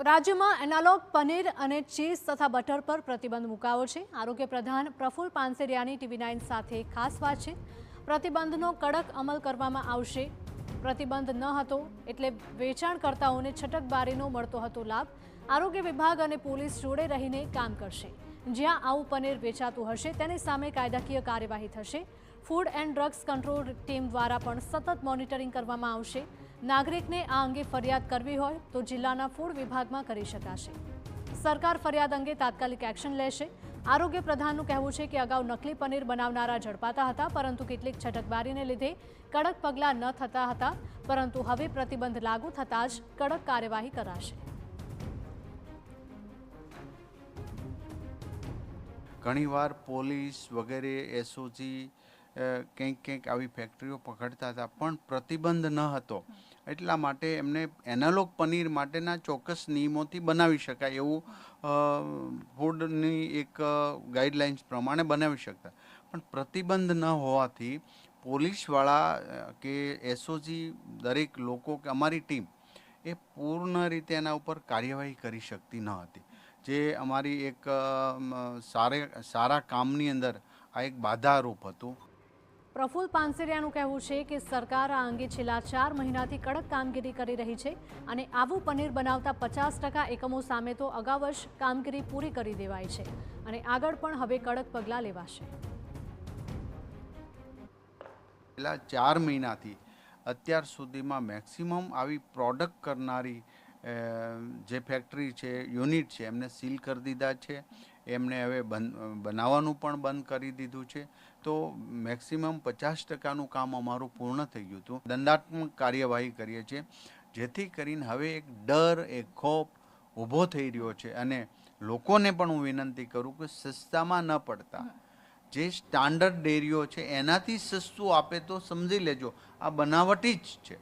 રાજ્યમાં એનાલોગ પનીર અને ચીઝ તથા બટર પર પ્રતિબંધ મુકાયો છે। આરોગ્ય પ્રધાન પ્રફુલ પાનસેરિયાની TV9 સાથે ખાસ વાતચીત। પ્રતિબંધનો કડક અમલ કરવામાં આવશે। પ્રતિબંધ ન હતો એટલે વેચાણકર્તાઓને છટકબારીનો મળતો હતો લાભ। આરોગ્ય વિભાગ અને પોલીસ જોડે રહીને કામ કરશે। જ્યાં આવું પનીર વેચાતું હશે તેની સામે કાયદાકીય કાર્યવાહી થશે। Food and drugs control team દ્વારા પણ સતત મોનિટરિંગ કરવામાં આવશે। નાગરિકને આ અંગે ફરિયાદ કરવી હોય તો જિલ્લાના ફૂડ વિભાગમાં કરી શકાશે। સરકાર ફરિયાદ અંગે તાત્કાલિક એક્શન લેશે। આરોગ્ય પ્રધાનનું કહેવું છે કે અગાઉ નકલી પનીર બનાવનારા ઝડપાતા હતા, પરંતુ કેટલીક છટકબારીને લીધે કડક પગલાં ન થતા હતા, પરંતુ હવે પ્રતિબંધ લાગુ થતાં જ કડક કાર્યવાહી કરાશે। ઘણીવાર પોલીસ વગેરે એસઓજી કંઈક આવી ફેક્ટરીઓ પકડતા હતા, પણ પ્રતિબંધ ન હતો। એટલા માટે એમને એનાલોગ પનીર માટેના ચોક્કસ નિયમોથી બનાવી શકાય એવું ફૂડની એક ગાઈડલાઇન્સ પ્રમાણે બનાવી શકતા, પણ પ્રતિબંધ ન હોવાથી પોલીસવાળા કે એસઓજી દરેક લોકો કે અમારી ટીમ એ પૂર્ણ રીતે એના ઉપર કાર્યવાહી કરી શકતી ન હતી, જે અમારી એક સારા કામની અંદર આ એક બાધારૂપ હતું। પ્રફુલ પાનસેરિયાનું કહેવું છે કે સરકાર આ અંગે છેલ્લા 4 મહિનાથી કડક કામગીરી કરી રહી છે અને આવું પનીર બનાવતા 50% એકમો સામે તો અગાઉ જ કામગીરી પૂરી કરી દેવાઈ છે અને આગળ પણ હવે કડક પગલાં લેવાશે। છેલ્લા 4 મહિનાથી અત્યાર સુધીમાં મેક્સિમમ આવી પ્રોડક્ટ કરનારી જે ફેક્ટરી છે, યુનિટ છે, એમને સીલ કરી દીધા છે। એમને હવે બનાવવાનું પણ બંધ કરી દીધું છે। તો મેક્સિમમ 50%નું કામ અમારું પૂર્ણ થઈ ગયું હતું। દંડાત્મક કાર્યવાહી કરીએ છીએ, જેથી કરીને હવે એક ડર, એક ખોફ ઊભો થઈ રહ્યો છે અને લોકોને પણ હું વિનંતી કરું કે સસ્તામાં ન પડતા જે સ્ટાન્ડર્ડ ડેરીઓ છે એનાથી સસ્તું આપે તો સમજી લેજો આ બનાવટી જ છે।